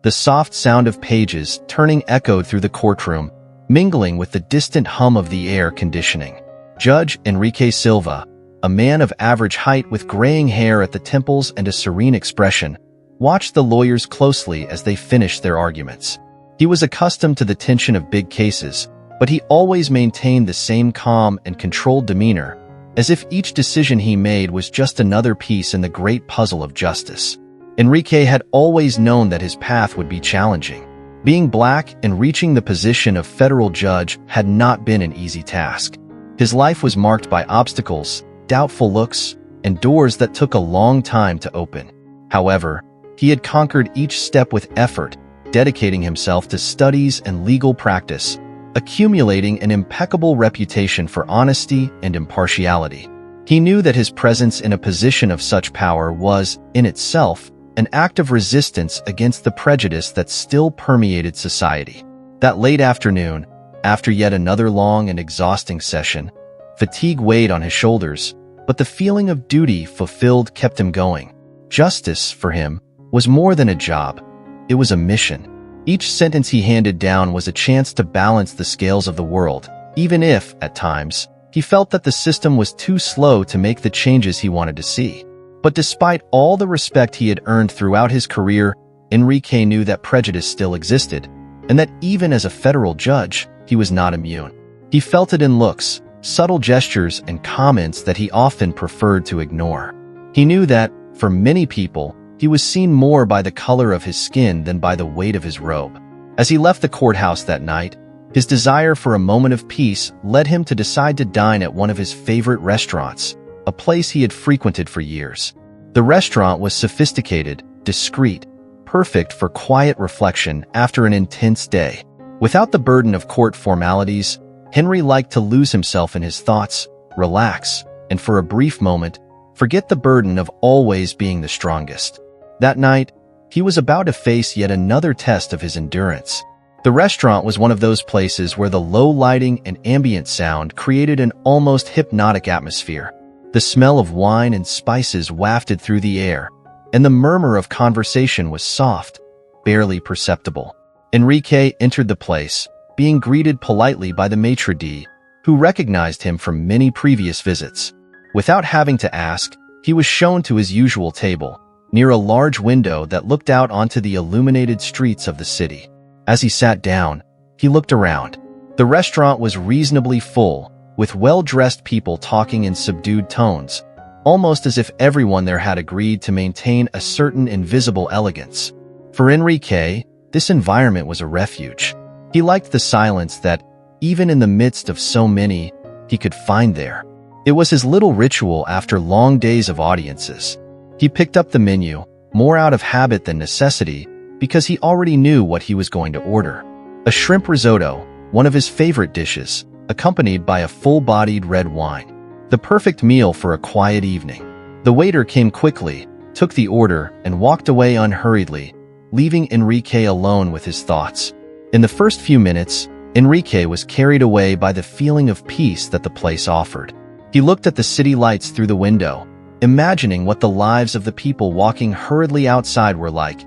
The soft sound of pages turning echoed through the courtroom, mingling with the distant hum of the air conditioning. Judge Enrique Silva, a man of average height with graying hair at the temples and a serene expression, watched the lawyers closely as they finished their arguments. He was accustomed to the tension of big cases, but he always maintained the same calm and controlled demeanor, as if each decision he made was just another piece in the great puzzle of justice. Enrique had always known that his path would be challenging. Being black and reaching the position of federal judge had not been an easy task. His life was marked by obstacles, doubtful looks, and doors that took a long time to open. However, he had conquered each step with effort, dedicating himself to studies and legal practice, accumulating an impeccable reputation for honesty and impartiality. He knew that his presence in a position of such power was, in itself, an act of resistance against the prejudice that still permeated society. That late afternoon, after yet another long and exhausting session, fatigue weighed on his shoulders, but the feeling of duty fulfilled kept him going. Justice, for him, was more than a job. It was a mission. Each sentence he handed down was a chance to balance the scales of the world, even if, at times, he felt that the system was too slow to make the changes he wanted to see. But despite all the respect he had earned throughout his career, Enrique knew that prejudice still existed, and that even as a federal judge, he was not immune. He felt it in looks, subtle gestures, and comments that he often preferred to ignore. He knew that, for many people, he was seen more by the color of his skin than by the weight of his robe. As he left the courthouse that night, his desire for a moment of peace led him to decide to dine at one of his favorite restaurants, a place he had frequented for years. The restaurant was sophisticated, discreet, perfect for quiet reflection after an intense day. Without the burden of court formalities, Henry liked to lose himself in his thoughts, relax, and for a brief moment, forget the burden of always being the strongest. That night, he was about to face yet another test of his endurance. The restaurant was one of those places where the low lighting and ambient sound created an almost hypnotic atmosphere. The smell of wine and spices wafted through the air, and the murmur of conversation was soft, barely perceptible. Enrique entered the place, being greeted politely by the maitre d', who recognized him from many previous visits. Without having to ask, he was shown to his usual table, near a large window that looked out onto the illuminated streets of the city. As he sat down, he looked around. The restaurant was reasonably full, with well-dressed people talking in subdued tones, almost as if everyone there had agreed to maintain a certain invisible elegance. For Enrique, this environment was a refuge. He liked the silence that, even in the midst of so many, he could find there. It was his little ritual after long days of audiences. He picked up the menu, more out of habit than necessity, because he already knew what he was going to order. A shrimp risotto, one of his favorite dishes, accompanied by a full-bodied red wine. The perfect meal for a quiet evening. The waiter came quickly, took the order, and walked away unhurriedly, leaving Enrique alone with his thoughts. In the first few minutes, Enrique was carried away by the feeling of peace that the place offered. He looked at the city lights through the window, imagining what the lives of the people walking hurriedly outside were like,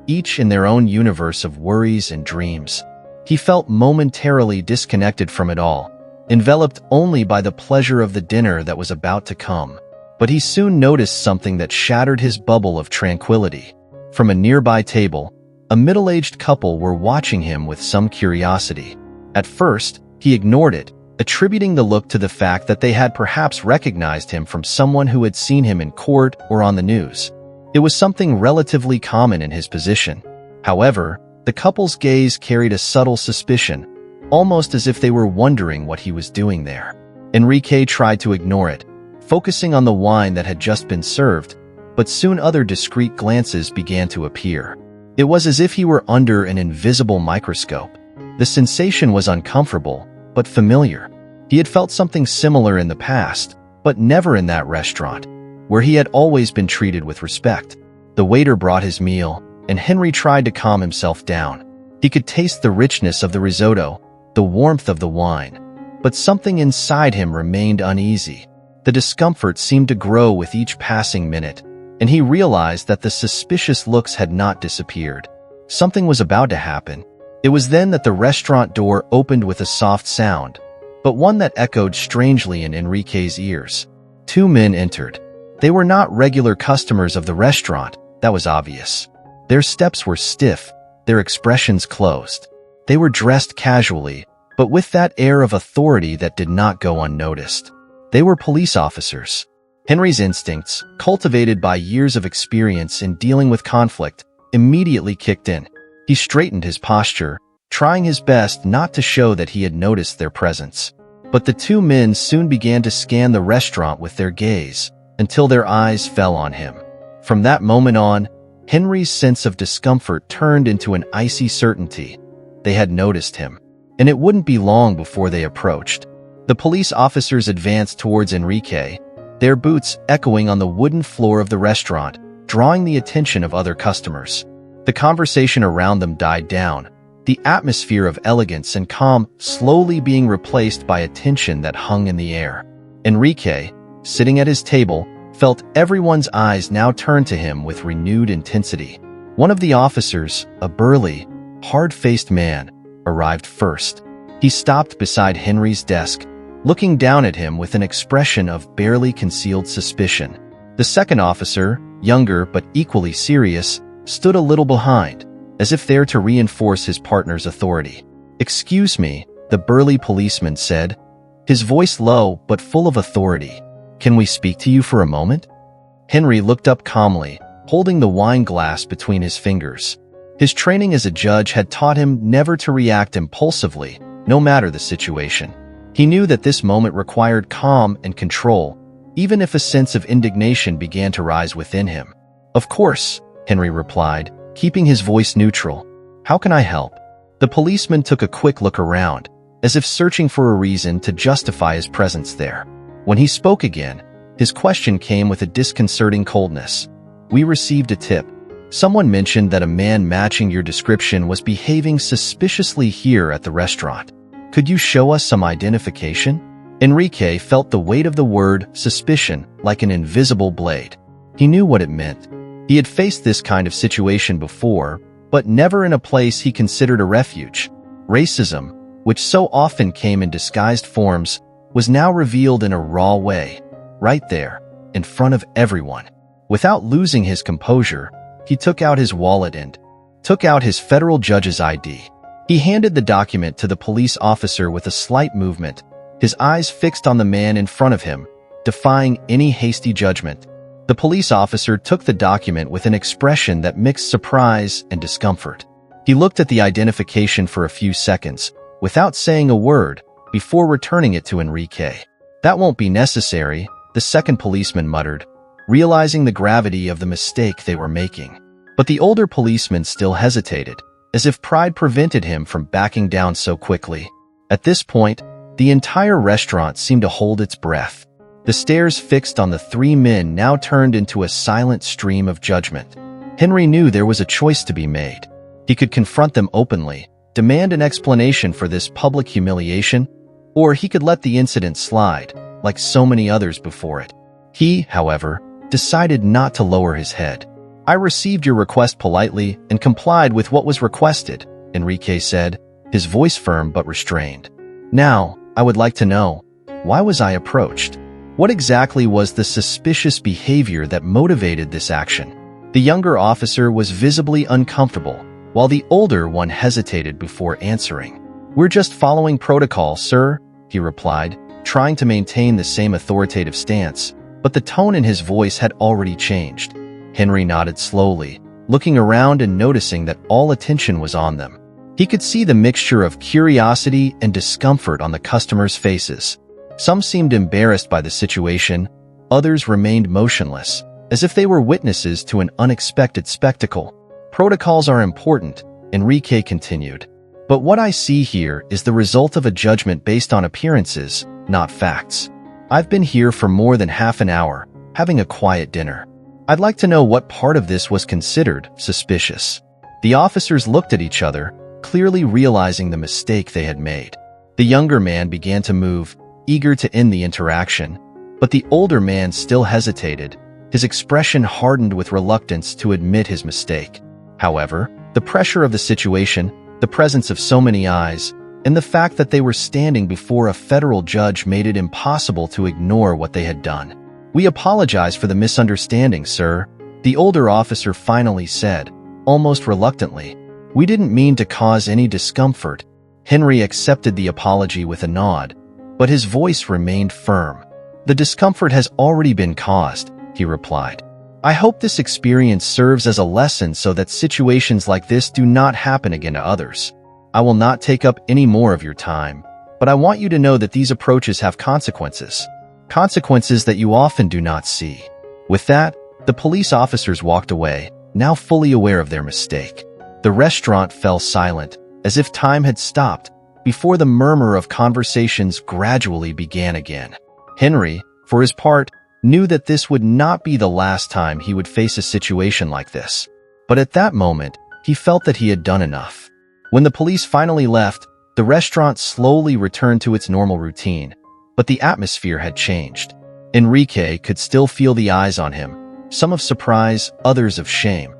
each in their own universe of worries and dreams. He felt momentarily disconnected from it all, enveloped only by the pleasure of the dinner that was about to come. But he soon noticed something that shattered his bubble of tranquility. From a nearby table, a middle-aged couple were watching him with some curiosity. At first, he ignored it, attributing the look to the fact that they had perhaps recognized him from someone who had seen him in court or on the news. It was something relatively common in his position. However, the couple's gaze carried a subtle suspicion, almost as if they were wondering what he was doing there. Enrique tried to ignore it, focusing on the wine that had just been served, but soon other discreet glances began to appear. It was as if he were under an invisible microscope. The sensation was uncomfortable, but familiar. He had felt something similar in the past, but never in that restaurant, where he had always been treated with respect. The waiter brought his meal, and Henry tried to calm himself down. He could taste the richness of the risotto, the warmth of the wine, but something inside him remained uneasy. The discomfort seemed to grow with each passing minute, and he realized that the suspicious looks had not disappeared. Something was about to happen. It was then that the restaurant door opened with a soft sound, but one that echoed strangely in Enrique's ears. Two men entered. They were not regular customers of the restaurant, that was obvious. Their steps were stiff, their expressions closed. They were dressed casually, but with that air of authority that did not go unnoticed. They were police officers. Henry's instincts, cultivated by years of experience in dealing with conflict, immediately kicked in. He straightened his posture, trying his best not to show that he had noticed their presence. But the two men soon began to scan the restaurant with their gaze, until their eyes fell on him. From that moment on, Henry's sense of discomfort turned into an icy certainty. They had noticed him, and it wouldn't be long before they approached. The police officers advanced towards Enrique, their boots echoing on the wooden floor of the restaurant, drawing the attention of other customers. The conversation around them died down, the atmosphere of elegance and calm slowly being replaced by a tension that hung in the air. Enrique, sitting at his table, felt everyone's eyes now turned to him with renewed intensity. One of the officers, a burly, hard-faced man, arrived first. He stopped beside Henry's desk, looking down at him with an expression of barely concealed suspicion. The second officer, younger but equally serious, stood a little behind, as if there to reinforce his partner's authority. "Excuse me," the burly policeman said, his voice low but full of authority. "Can we speak to you for a moment?" Henry looked up calmly, holding the wine glass between his fingers. His training as a judge had taught him never to react impulsively, no matter the situation. He knew that this moment required calm and control, even if a sense of indignation began to rise within him. "Of course," Henry replied, keeping his voice neutral. "How can I help?" The policeman took a quick look around, as if searching for a reason to justify his presence there. When he spoke again, his question came with a disconcerting coldness. "We received a tip. Someone mentioned that a man matching your description was behaving suspiciously here at the restaurant. Could you show us some identification?" Enrique felt the weight of the word suspicion like an invisible blade. He knew what it meant. He had faced this kind of situation before, but never in a place he considered a refuge. Racism, which so often came in disguised forms, was now revealed in a raw way, right there, in front of everyone. Without losing his composure, he took out his wallet and took out his federal judge's ID. He handed the document to the police officer with a slight movement, his eyes fixed on the man in front of him, defying any hasty judgment. The police officer took the document with an expression that mixed surprise and discomfort. He looked at the identification for a few seconds, without saying a word, before returning it to Enrique. "That won't be necessary," the second policeman muttered, realizing the gravity of the mistake they were making. But the older policeman still hesitated, as if pride prevented him from backing down so quickly. At this point, the entire restaurant seemed to hold its breath. The stares fixed on the three men now turned into a silent stream of judgment. Henry knew there was a choice to be made. He could confront them openly, demand an explanation for this public humiliation, or he could let the incident slide, like so many others before it. He, however, decided not to lower his head. "I received your request politely and complied with what was requested," Enrique said, his voice firm but restrained. "Now, I would like to know, why was I approached? What exactly was the suspicious behavior that motivated this action?" The younger officer was visibly uncomfortable, while the older one hesitated before answering. "We're just following protocol, sir," he replied, trying to maintain the same authoritative stance, but the tone in his voice had already changed. Henry nodded slowly, looking around and noticing that all attention was on them. He could see the mixture of curiosity and discomfort on the customers' faces. Some seemed embarrassed by the situation, others remained motionless, as if they were witnesses to an unexpected spectacle. "Protocols are important," Enrique continued, "but what I see here is the result of a judgment based on appearances, not facts. I've been here for more than half an hour, having a quiet dinner. I'd like to know what part of this was considered suspicious." The officers looked at each other, clearly realizing the mistake they had made. The younger man began to move, eager to end the interaction, but the older man still hesitated, his expression hardened with reluctance to admit his mistake. However, The pressure of the situation, the presence of so many eyes, and the fact that they were standing before a federal judge made it impossible to ignore what they had done. "We apologize for the misunderstanding, sir," the older officer finally said, almost reluctantly. "We didn't mean to cause any discomfort." Henry accepted the apology with a nod, but his voice remained firm. "The discomfort has already been caused," he replied. "I hope this experience serves as a lesson so that situations like this do not happen again to others. I will not take up any more of your time, but I want you to know that these approaches have consequences. Consequences that you often do not see." With that, the police officers walked away, now fully aware of their mistake. The restaurant fell silent, as if time had stopped, before the murmur of conversations gradually began again. Henry, for his part, knew that this would not be the last time he would face a situation like this. But at that moment, he felt that he had done enough. When the police finally left, the restaurant slowly returned to its normal routine, but the atmosphere had changed. Enrique could still feel the eyes on him, some of surprise, others of shame,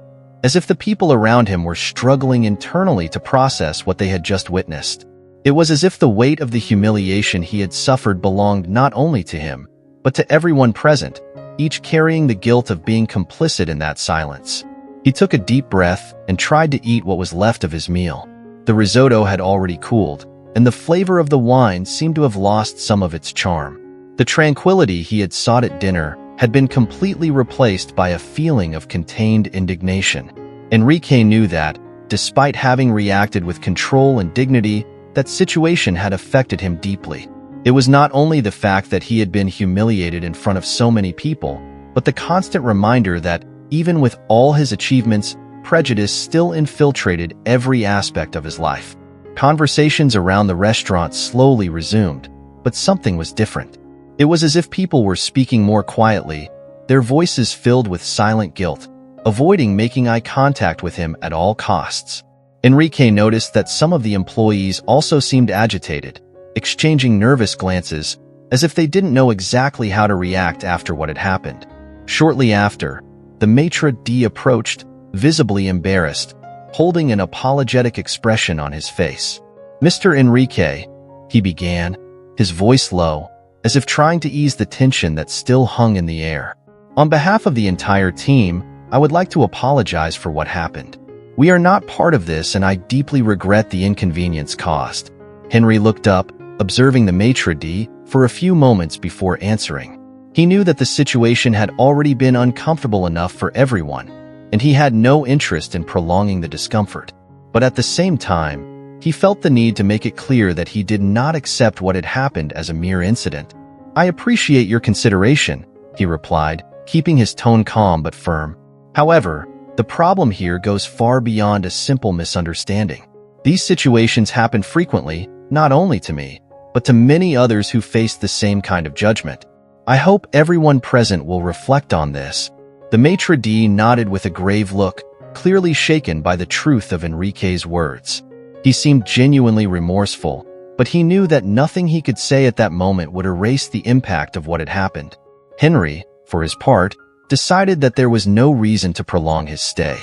as if the people around him were struggling internally to process what they had just witnessed. It was as if the weight of the humiliation he had suffered belonged not only to him, but to everyone present, each carrying the guilt of being complicit in that silence. He took a deep breath and tried to eat what was left of his meal. The risotto had already cooled, and the flavor of the wine seemed to have lost some of its charm. The tranquility he had sought at dinner had been completely replaced by a feeling of contained indignation. Enrique knew that, despite having reacted with control and dignity, that situation had affected him deeply. It was not only the fact that he had been humiliated in front of so many people, but the constant reminder that, even with all his achievements, prejudice still infiltrated every aspect of his life. Conversations around the restaurant slowly resumed, but something was different. It was as if people were speaking more quietly, their voices filled with silent guilt, avoiding making eye contact with him at all costs. Enrique noticed that some of the employees also seemed agitated, exchanging nervous glances, as if they didn't know exactly how to react after what had happened. Shortly after, the maitre d' approached, visibly embarrassed, holding an apologetic expression on his face. "Mr. Enrique," he began, his voice low, as if trying to ease the tension that still hung in the air. "On behalf of the entire team, I would like to apologize for what happened. We are not part of this, and I deeply regret the inconvenience caused." Henry looked up, observing the maitre d' for a few moments before answering. He knew that the situation had already been uncomfortable enough for everyone, and he had no interest in prolonging the discomfort. But at the same time, he felt the need to make it clear that he did not accept what had happened as a mere incident. "I appreciate your consideration," he replied, keeping his tone calm but firm. "However, the problem here goes far beyond a simple misunderstanding. These situations happen frequently, not only to me, but to many others who face the same kind of judgment. I hope everyone present will reflect on this." The maitre d' nodded with a grave look, clearly shaken by the truth of Enrique's words. He seemed genuinely remorseful, but he knew that nothing he could say at that moment would erase the impact of what had happened. Henry, for his part, decided that there was no reason to prolong his stay.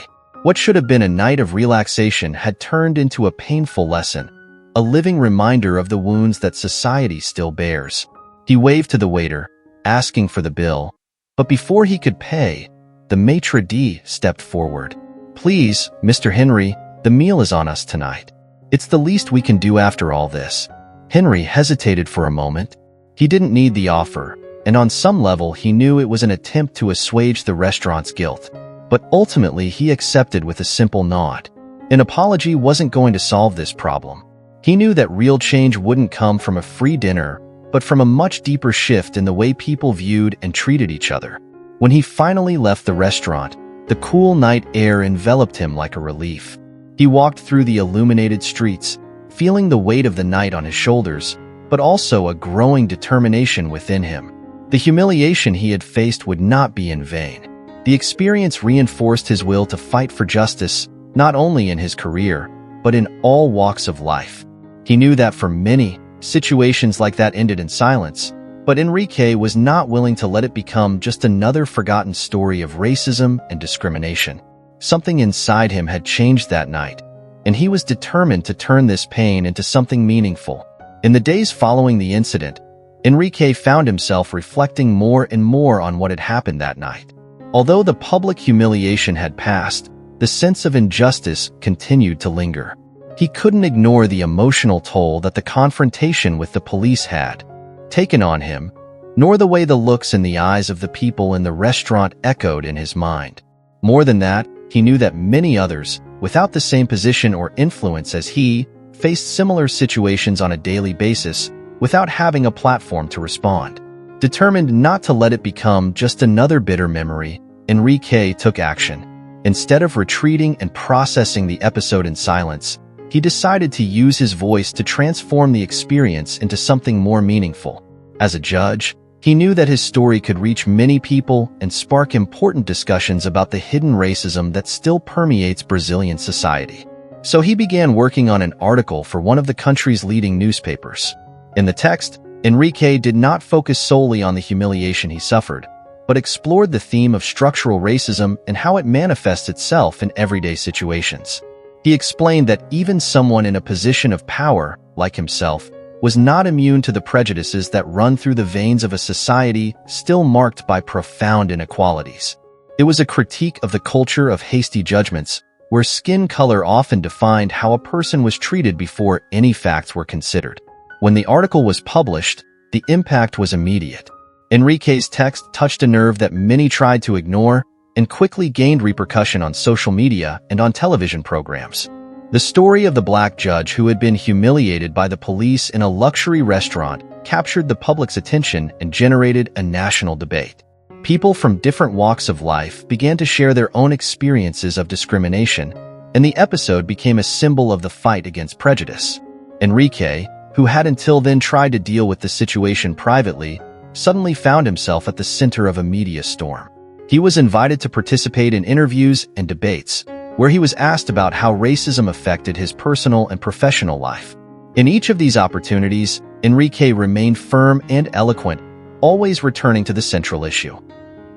What should have been a night of relaxation had turned into a painful lesson, a living reminder of the wounds that society still bears. He waved to the waiter, asking for the bill, but before he could pay, the maitre d' stepped forward. "Please, Mr. Henry, the meal is on us tonight. It's the least we can do after all this." Henry hesitated for a moment. He didn't need the offer, and on some level he knew it was an attempt to assuage the restaurant's guilt. But ultimately he accepted with a simple nod. An apology wasn't going to solve this problem. He knew that real change wouldn't come from a free dinner, but from a much deeper shift in the way people viewed and treated each other. When he finally left the restaurant, the cool night air enveloped him like a relief. He walked through the illuminated streets, feeling the weight of the night on his shoulders, but also a growing determination within him. The humiliation he had faced would not be in vain. The experience reinforced his will to fight for justice, not only in his career, but in all walks of life. He knew that for many, situations like that ended in silence, but Enrique was not willing to let it become just another forgotten story of racism and discrimination. Something inside him had changed that night, and he was determined to turn this pain into something meaningful. In the days following the incident, Enrique found himself reflecting more and more on what had happened that night. Although the public humiliation had passed, the sense of injustice continued to linger. He couldn't ignore the emotional toll that the confrontation with the police had taken on him, nor the way the looks in the eyes of the people in the restaurant echoed in his mind. More than that, he knew that many others, without the same position or influence as he, faced similar situations on a daily basis without having a platform to respond. Determined not to let it become just another bitter memory, Enrique took action. Instead of retreating and processing the episode in silence, he decided to use his voice to transform the experience into something more meaningful. As a judge, he knew that his story could reach many people and spark important discussions about the hidden racism that still permeates Brazilian society. So he began working on an article for one of the country's leading newspapers. In the text, Enrique did not focus solely on the humiliation he suffered, but explored the theme of structural racism and how it manifests itself in everyday situations. He explained that even someone in a position of power, like himself, was not immune to the prejudices that run through the veins of a society still marked by profound inequalities. It was a critique of the culture of hasty judgments, where skin color often defined how a person was treated before any facts were considered. When the article was published, the impact was immediate. Enrique's text touched a nerve that many tried to ignore and quickly gained repercussion on social media and on television programs. The story of the black judge who had been humiliated by the police in a luxury restaurant captured the public's attention and generated a national debate. People from different walks of life began to share their own experiences of discrimination, and the episode became a symbol of the fight against prejudice. Enrique, who had until then tried to deal with the situation privately, suddenly found himself at the center of a media storm. He was invited to participate in interviews and debates, where he was asked about how racism affected his personal and professional life. In each of these opportunities, Enrique remained firm and eloquent, always returning to the central issue.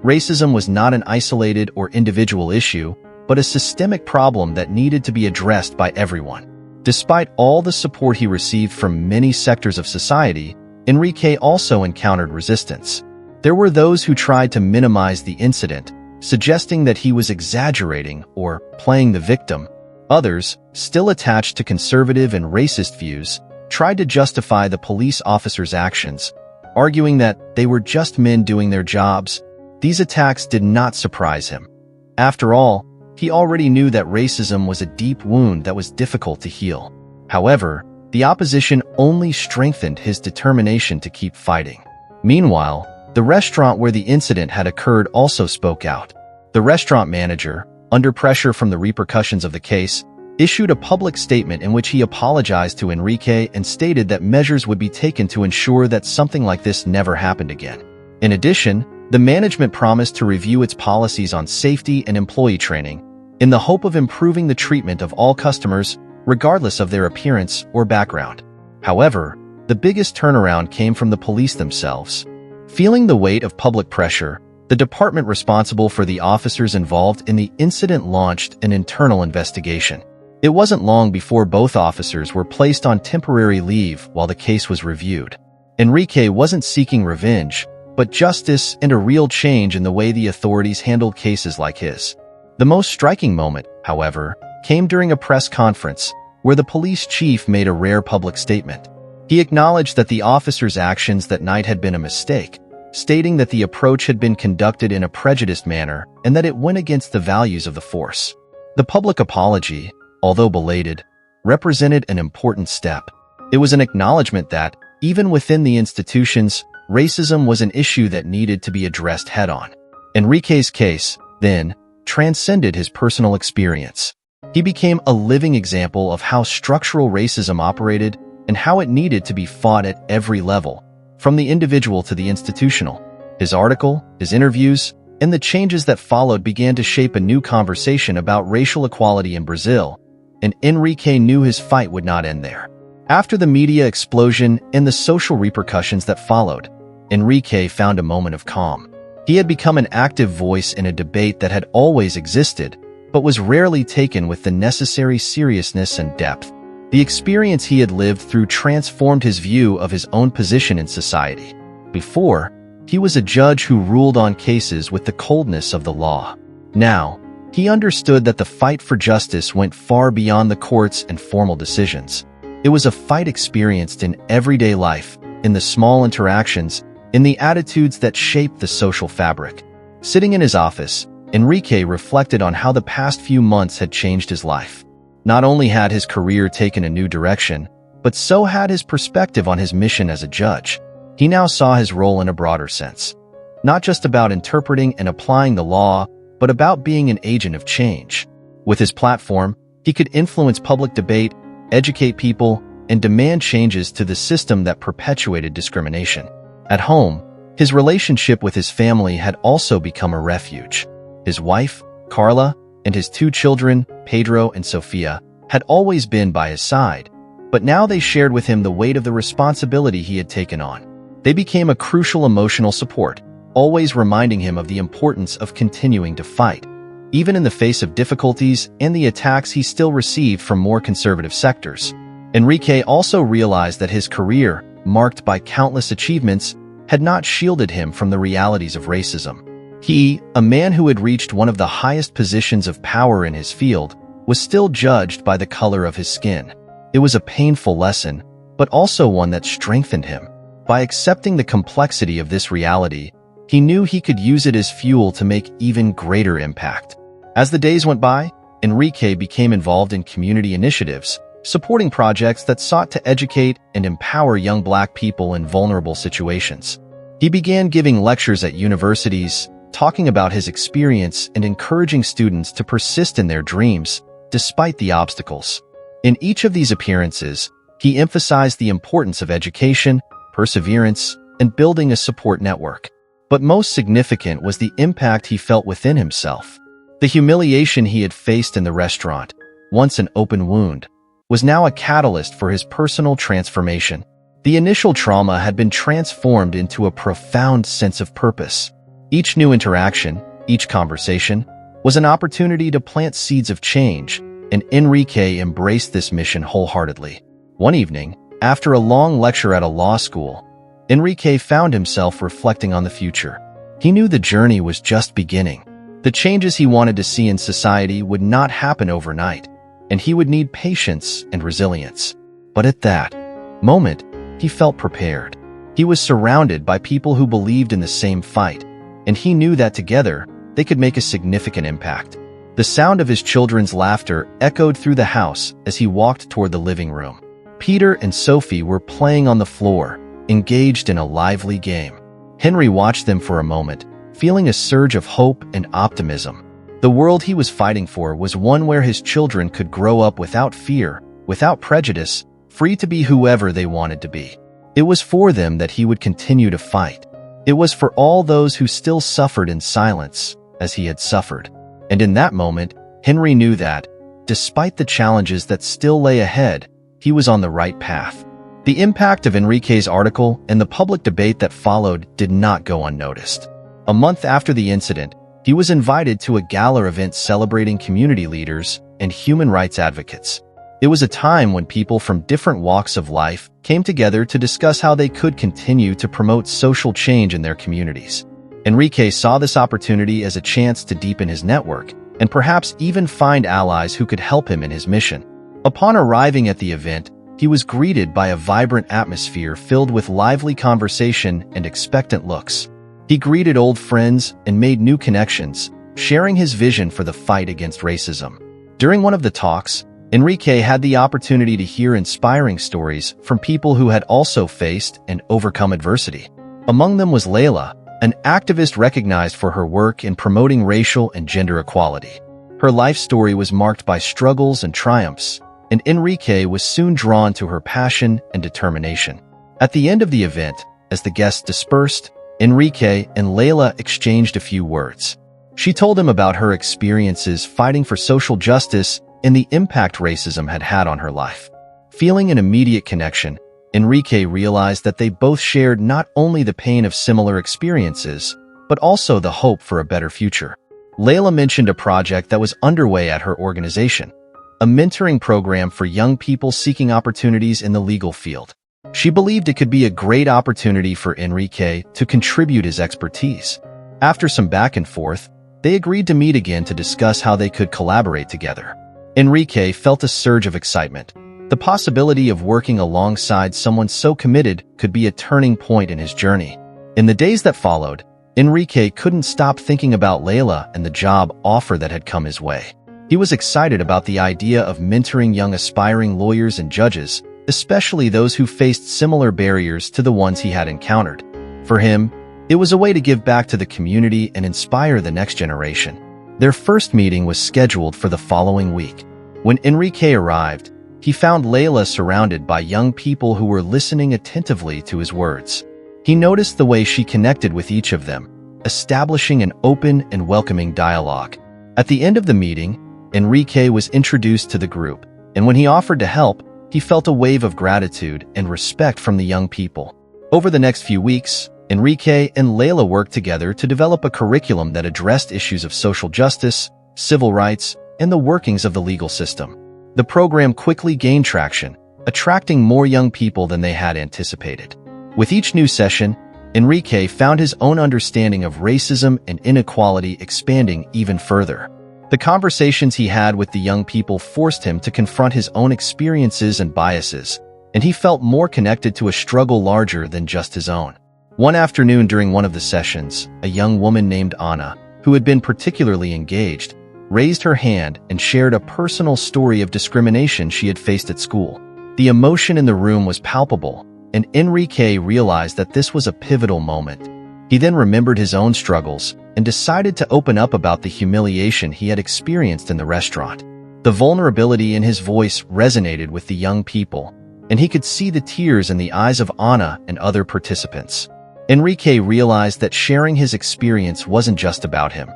Racism was not an isolated or individual issue, but a systemic problem that needed to be addressed by everyone. Despite all the support he received from many sectors of society, Enrique also encountered resistance. There were those who tried to minimize the incident, suggesting that he was exaggerating or playing the victim. Others, still attached to conservative and racist views, tried to justify the police officers' actions, arguing that they were just men doing their jobs. These attacks did not surprise him. After all, he already knew that racism was a deep wound that was difficult to heal. However, the opposition only strengthened his determination to keep fighting. Meanwhile, the restaurant where the incident had occurred also spoke out. The restaurant manager, under pressure from the repercussions of the case, issued a public statement in which he apologized to Enrique and stated that measures would be taken to ensure that something like this never happened again. In addition, the management promised to review its policies on safety and employee training, in the hope of improving the treatment of all customers, regardless of their appearance or background. However, the biggest turnaround came from the police themselves. Feeling the weight of public pressure, the department responsible for the officers involved in the incident launched an internal investigation. It wasn't long before both officers were placed on temporary leave while the case was reviewed. Enrique wasn't seeking revenge, but justice and a real change in the way the authorities handled cases like his. The most striking moment, however, came during a press conference where the police chief made a rare public statement. He acknowledged that the officers' actions that night had been a mistake, stating that the approach had been conducted in a prejudiced manner and that it went against the values of the force. The public apology, although belated, represented an important step. It was an acknowledgement that, even within the institutions, racism was an issue that needed to be addressed head-on. Enrique's case, then, transcended his personal experience. He became a living example of how structural racism operated and how it needed to be fought at every level, from the individual to the institutional. His article, his interviews, and the changes that followed began to shape a new conversation about racial equality in Brazil, and Enrique knew his fight would not end there. After the media explosion and the social repercussions that followed, Enrique found a moment of calm. He had become an active voice in a debate that had always existed, but was rarely taken with the necessary seriousness and depth. The experience he had lived through transformed his view of his own position in society. Before, he was a judge who ruled on cases with the coldness of the law. Now, he understood that the fight for justice went far beyond the courts and formal decisions. It was a fight experienced in everyday life, in the small interactions, in the attitudes that shaped the social fabric. Sitting in his office, Enrique reflected on how the past few months had changed his life. Not only had his career taken a new direction, but so had his perspective on his mission as a judge. He now saw his role in a broader sense. Not just about interpreting and applying the law, but about being an agent of change. With his platform, he could influence public debate, educate people, and demand changes to the system that perpetuated discrimination. At home, his relationship with his family had also become a refuge. His wife, Carla, and his 2 children, Pedro and Sofia, had always been by his side, but now they shared with him the weight of the responsibility he had taken on. They became a crucial emotional support, always reminding him of the importance of continuing to fight, even in the face of difficulties and the attacks he still received from more conservative sectors. Enrique also realized that his career, marked by countless achievements, had not shielded him from the realities of racism. He, a man who had reached one of the highest positions of power in his field, was still judged by the color of his skin. It was a painful lesson, but also one that strengthened him. By accepting the complexity of this reality, he knew he could use it as fuel to make even greater impact. As the days went by, Enrique became involved in community initiatives, supporting projects that sought to educate and empower young Black people in vulnerable situations. He began giving lectures at universities, talking about his experience and encouraging students to persist in their dreams, despite the obstacles. In each of these appearances, he emphasized the importance of education, perseverance, and building a support network. But most significant was the impact he felt within himself. The humiliation he had faced in the restaurant, once an open wound, was now a catalyst for his personal transformation. The initial trauma had been transformed into a profound sense of purpose. Each new interaction, each conversation, was an opportunity to plant seeds of change, and Enrique embraced this mission wholeheartedly. One evening, after a long lecture at a law school, Enrique found himself reflecting on the future. He knew the journey was just beginning. The changes he wanted to see in society would not happen overnight, and he would need patience and resilience. But at that moment, he felt prepared. He was surrounded by people who believed in the same fight, and he knew that together, they could make a significant impact. The sound of his children's laughter echoed through the house as he walked toward the living room. Peter and Sophie were playing on the floor, engaged in a lively game. Henry watched them for a moment, feeling a surge of hope and optimism. The world he was fighting for was one where his children could grow up without fear, without prejudice, free to be whoever they wanted to be. It was for them that he would continue to fight. It was for all those who still suffered in silence, as he had suffered. And in that moment, Henry knew that, despite the challenges that still lay ahead, he was on the right path. The impact of Enrique's article and the public debate that followed did not go unnoticed. A month after the incident, he was invited to a gala event celebrating community leaders and human rights advocates. It was a time when people from different walks of life came together to discuss how they could continue to promote social change in their communities. Enrique saw this opportunity as a chance to deepen his network and perhaps even find allies who could help him in his mission. Upon arriving at the event, he was greeted by a vibrant atmosphere filled with lively conversation and expectant looks. He greeted old friends and made new connections, sharing his vision for the fight against racism. During one of the talks, Enrique had the opportunity to hear inspiring stories from people who had also faced and overcome adversity. Among them was Layla, an activist recognized for her work in promoting racial and gender equality. Her life story was marked by struggles and triumphs, and Enrique was soon drawn to her passion and determination. At the end of the event, as the guests dispersed, Enrique and Layla exchanged a few words. She told him about her experiences fighting for social justice and the impact racism had had on her life. Feeling an immediate connection, Enrique realized that they both shared not only the pain of similar experiences, but also the hope for a better future. Layla mentioned a project that was underway at her organization, a mentoring program for young people seeking opportunities in the legal field. She believed it could be a great opportunity for Enrique to contribute his expertise. After some back and forth, they agreed to meet again to discuss how they could collaborate together. Enrique felt a surge of excitement. The possibility of working alongside someone so committed could be a turning point in his journey. In the days that followed, Enrique couldn't stop thinking about Layla and the job offer that had come his way. He was excited about the idea of mentoring young aspiring lawyers and judges, especially those who faced similar barriers to the ones he had encountered. For him, it was a way to give back to the community and inspire the next generation. Their first meeting was scheduled for the following week. When Enrique arrived, he found Layla surrounded by young people who were listening attentively to his words. He noticed the way she connected with each of them, establishing an open and welcoming dialogue. At the end of the meeting, Enrique was introduced to the group, and when he offered to help, he felt a wave of gratitude and respect from the young people. Over the next few weeks, Enrique and Layla worked together to develop a curriculum that addressed issues of social justice, civil rights, and the workings of the legal system. The program quickly gained traction, attracting more young people than they had anticipated. With each new session, Enrique found his own understanding of racism and inequality expanding even further. The conversations he had with the young people forced him to confront his own experiences and biases, and he felt more connected to a struggle larger than just his own. One afternoon during one of the sessions, a young woman named Anna, who had been particularly engaged, raised her hand and shared a personal story of discrimination she had faced at school. The emotion in the room was palpable, and Enrique realized that this was a pivotal moment. He then remembered his own struggles and decided to open up about the humiliation he had experienced in the restaurant. The vulnerability in his voice resonated with the young people, and he could see the tears in the eyes of Anna and other participants. Enrique realized that sharing his experience wasn't just about him.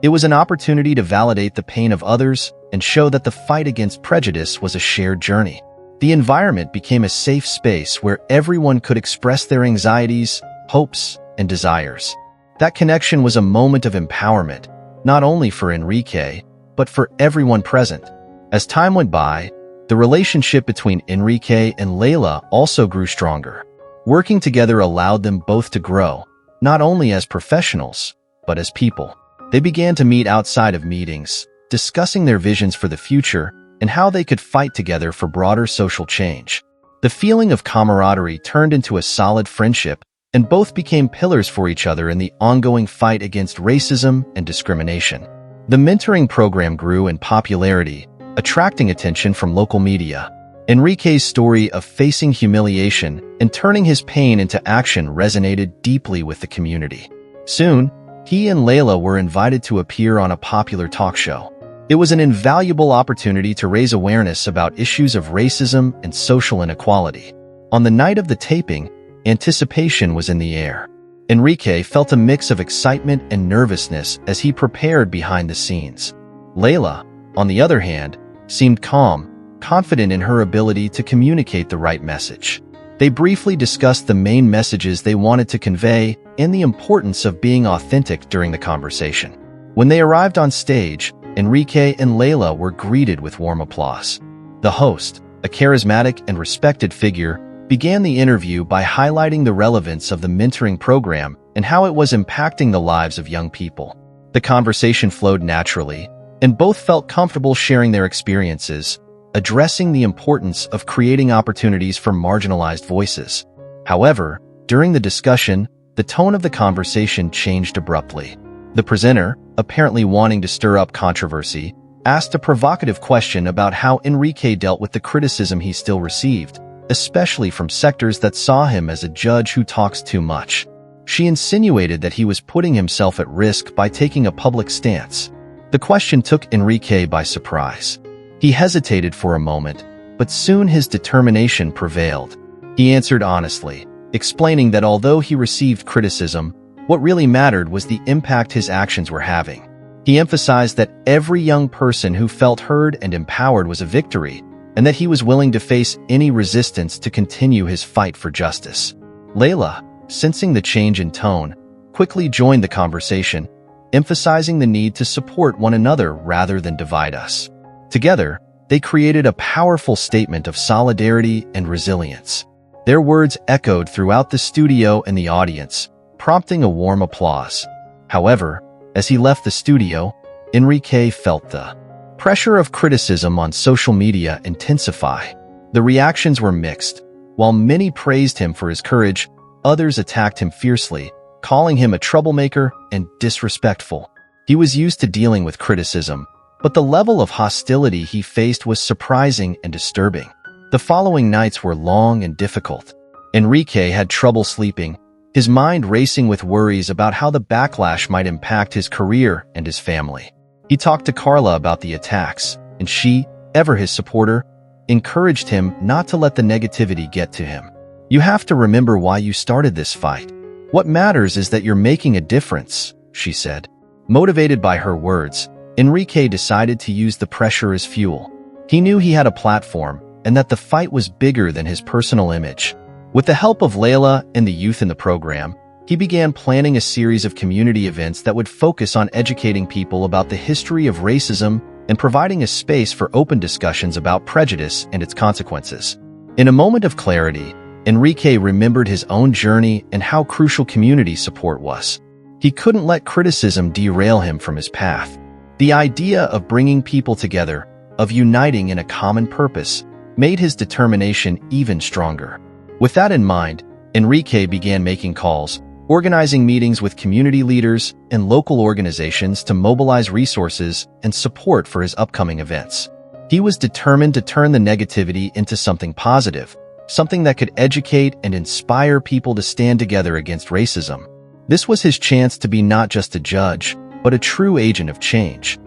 It was an opportunity to validate the pain of others and show that the fight against prejudice was a shared journey. The environment became a safe space where everyone could express their anxieties, hopes, and desires. That connection was a moment of empowerment, not only for Enrique, but for everyone present. As time went by, the relationship between Enrique and Layla also grew stronger. Working together allowed them both to grow, not only as professionals, but as people. They began to meet outside of meetings, discussing their visions for the future and how they could fight together for broader social change. The feeling of camaraderie turned into a solid friendship, and both became pillars for each other in the ongoing fight against racism and discrimination. The mentoring program grew in popularity, attracting attention from local media. Enrique's story of facing humiliation and turning his pain into action resonated deeply with the community. Soon, he and Layla were invited to appear on a popular talk show. It was an invaluable opportunity to raise awareness about issues of racism and social inequality. On the night of the taping, anticipation was in the air. Enrique felt a mix of excitement and nervousness as he prepared behind the scenes. Layla, on the other hand, seemed calm, confident in her ability to communicate the right message. They briefly discussed the main messages they wanted to convey and the importance of being authentic during the conversation. When they arrived on stage, Enrique and Layla were greeted with warm applause. The host, a charismatic and respected figure, began the interview by highlighting the relevance of the mentoring program and how it was impacting the lives of young people. The conversation flowed naturally, and both felt comfortable sharing their experiences, addressing the importance of creating opportunities for marginalized voices. However, during the discussion, the tone of the conversation changed abruptly. The presenter, apparently wanting to stir up controversy, asked a provocative question about how Enrique dealt with the criticism he still received, especially from sectors that saw him as a judge who talks too much. She insinuated that he was putting himself at risk by taking a public stance. The question took Enrique by surprise. He hesitated for a moment, but soon his determination prevailed. He answered honestly, explaining that although he received criticism, what really mattered was the impact his actions were having. He emphasized that every young person who felt heard and empowered was a victory, and that he was willing to face any resistance to continue his fight for justice. Layla, sensing the change in tone, quickly joined the conversation, emphasizing the need to support one another rather than divide us. Together, they created a powerful statement of solidarity and resilience. Their words echoed throughout the studio and the audience, prompting a warm applause. However, as he left the studio, Enrique felt the pressure of criticism on social media intensify. The reactions were mixed. While many praised him for his courage, others attacked him fiercely, calling him a troublemaker and disrespectful. He was used to dealing with criticism, but the level of hostility he faced was surprising and disturbing. The following nights were long and difficult. Enrique had trouble sleeping, his mind racing with worries about how the backlash might impact his career and his family. He talked to Carla about the attacks, and she, ever his supporter, encouraged him not to let the negativity get to him. "You have to remember why you started this fight. What matters is that you're making a difference," she said. Motivated by her words, Enrique decided to use the pressure as fuel. He knew he had a platform and that the fight was bigger than his personal image. With the help of Layla and the youth in the program, he began planning a series of community events that would focus on educating people about the history of racism and providing a space for open discussions about prejudice and its consequences. In a moment of clarity, Enrique remembered his own journey and how crucial community support was. He couldn't let criticism derail him from his path. The idea of bringing people together, of uniting in a common purpose, made his determination even stronger. With that in mind, Enrique began making calls, organizing meetings with community leaders and local organizations to mobilize resources and support for his upcoming events. He was determined to turn the negativity into something positive, something that could educate and inspire people to stand together against racism. This was his chance to be not just a judge, but a true agent of change.